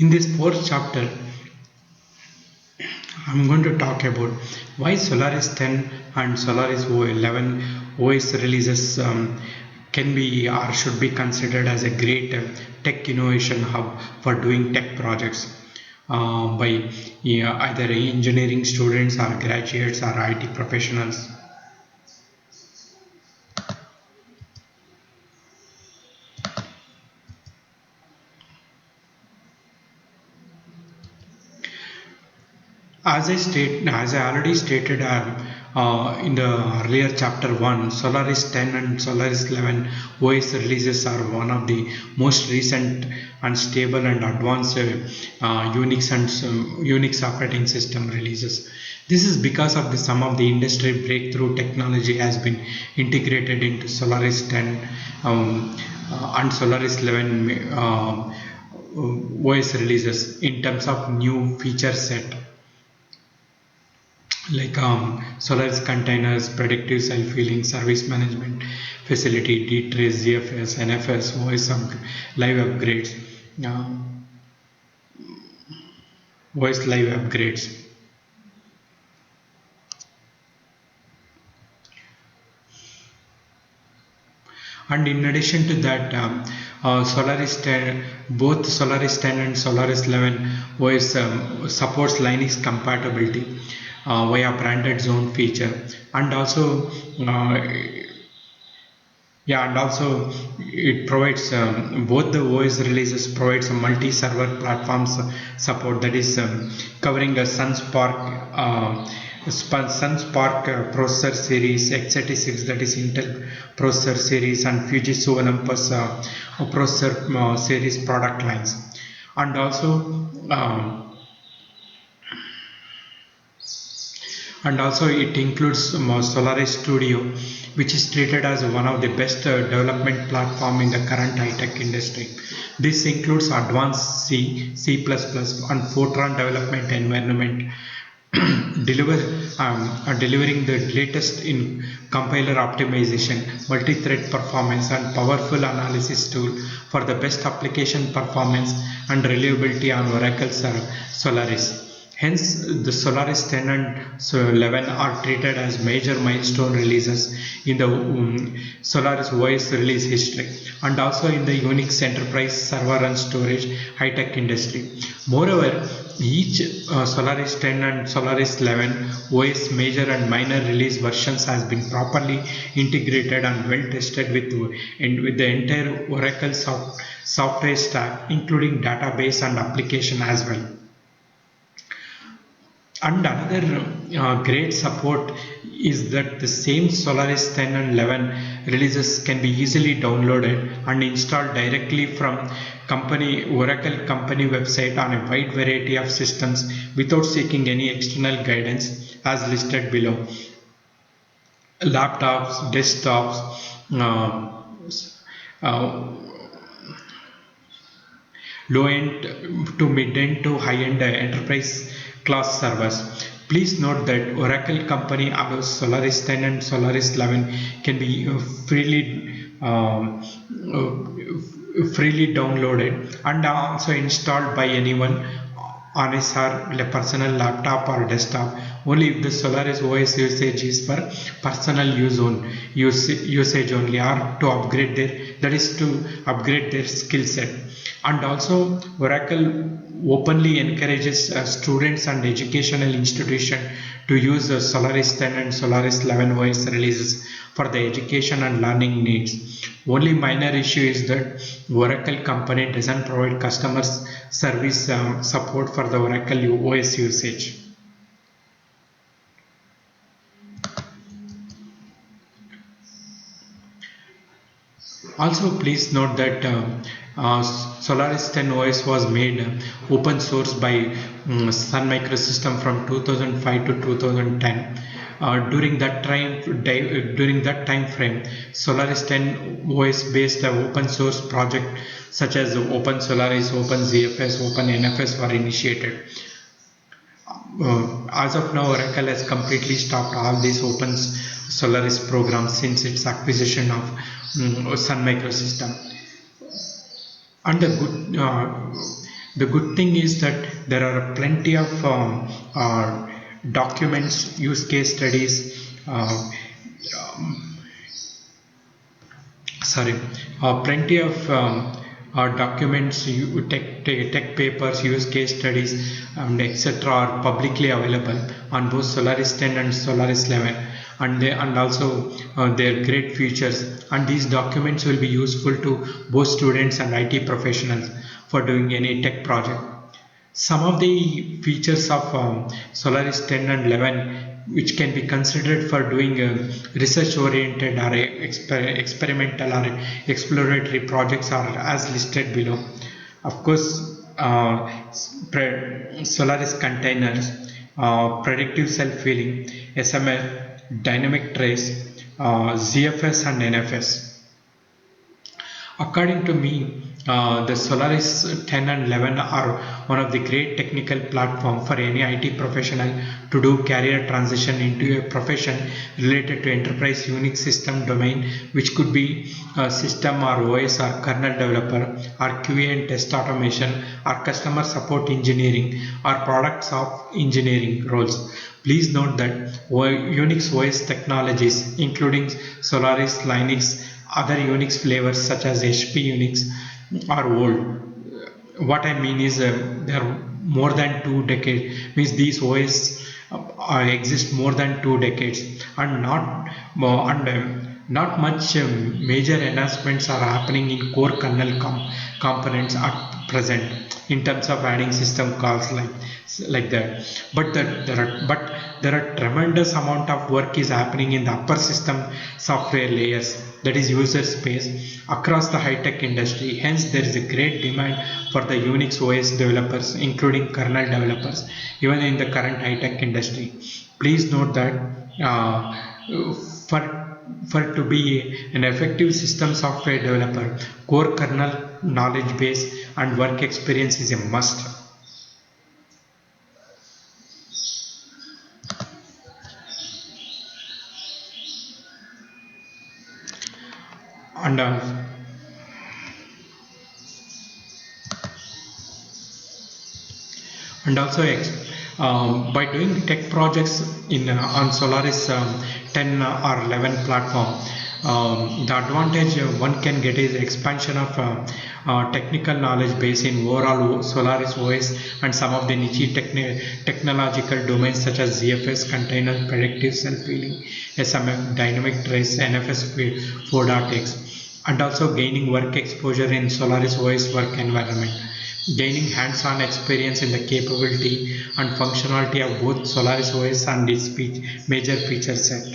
In this fourth chapter, I'm going to talk about why Solaris 10 and Solaris 11 OS releases can be or should be considered as a great tech innovation hub for doing tech projects by either engineering students or graduates or IT professionals. As I already stated in the earlier chapter 1, Solaris 10 and Solaris 11 OS releases are one of the most recent and stable and advanced Unix operating system releases. This is because of some of the industry breakthrough technology has been integrated into Solaris 10 and Solaris 11 OS releases in terms of new feature set, like Solaris containers, predictive self-healing, service management facility, D-Trace, ZFS, NFS, live upgrades, voice live upgrades. And in addition to that, Solaris 10, both Solaris 10 and Solaris 11 OS supports Linux compatibility via branded zone feature, and also it provides both the OS releases provides a multi-server platforms support, that is covering a SunSpark processor series, x86, that is Intel processor series, and Fujitsu Olympus processor series product lines, and also it includes Solaris Studio, which is treated as one of the best development platform in the current high-tech industry. This includes advanced C, C++, and Fortran development environment, delivering the latest in compiler optimization, multi-thread performance, and powerful analysis tool for the best application performance and reliability on Oracle Solaris. Hence, the Solaris 10 and 11 are treated as major milestone releases in the Solaris OS release history, and also in the Unix enterprise server and storage high-tech industry. Moreover, each Solaris 10 and Solaris 11 OS major and minor release versions has been properly integrated and well tested with the entire Oracle software stack, including database and application as well. And another great support is that the same Solaris 10 and 11 releases can be easily downloaded and installed directly from Oracle company website on a wide variety of systems without seeking any external guidance, as listed below. Laptops, desktops, low-end to mid-end to high-end enterprise class servers. Please note that Oracle company allows Solaris 10 and Solaris 11 can be freely downloaded and also installed by anyone on his or a personal laptop or desktop, only if the Solaris OS usage is for personal usage only, or to upgrade their skill set. And also Oracle openly encourages students and educational institutions to use Solaris 10 and Solaris 11 OS releases for the education and learning needs. Only minor issue is that Oracle company doesn't provide customer service support for the Oracle OS usage. Also, please note that Solaris 10 OS was made open source by Sun Microsystem from 2005 to 2010. During that time frame, Solaris 10 OS based open source project such as Open Solaris, Open ZFS, Open NFS were initiated. As of now, Oracle has completely stopped all these open Solaris programs since its acquisition of Sun Microsystem. And The good thing is that there are plenty of documents, use case studies, sorry, plenty of documents, tech papers, use case studies, and etc. are publicly available on both Solaris 10 and Solaris 11, and also their great features. And these documents will be useful to both students and IT professionals for doing any tech project. Some of the features of Solaris 10 and 11 which can be considered for doing research oriented or experimental or exploratory projects are as listed below. Of course, Solaris containers, predictive self-healing, SML, dynamic trace, ZFS and NFS. According to me, the Solaris 10 and 11 are one of the great technical platform for any IT professional to do career transition into a profession related to enterprise Unix system domain, which could be system or OS or kernel developer or QA and test automation or customer support engineering or products of engineering roles. Please note that Unix OS technologies including Solaris, Linux, other Unix flavors such as HP Unix are old. What I mean is they are more than 2 decades. Means these OS exist more than 2 decades, and not much major enhancements are happening in core kernel components at present in terms of adding system calls like that. There are tremendous amount of work is happening in the upper system software layers, that is user space, across the high-tech industry. Hence there is a great demand for the Unix OS developers including kernel developers even in the current high-tech industry. Please note that for to be an effective system software developer, core kernel knowledge base and work experience is a must. And also by doing tech projects in on Solaris 10 or 11 platform, the advantage one can get is expansion of technical knowledge base in overall Solaris OS and some of the niche technological domains such as ZFS, container, predictive self-healing, SMF, dynamic trace, NFS 4.x, and also gaining work exposure in Solaris OS work environment, gaining hands-on experience in the capability and functionality of both Solaris OS and its major feature set.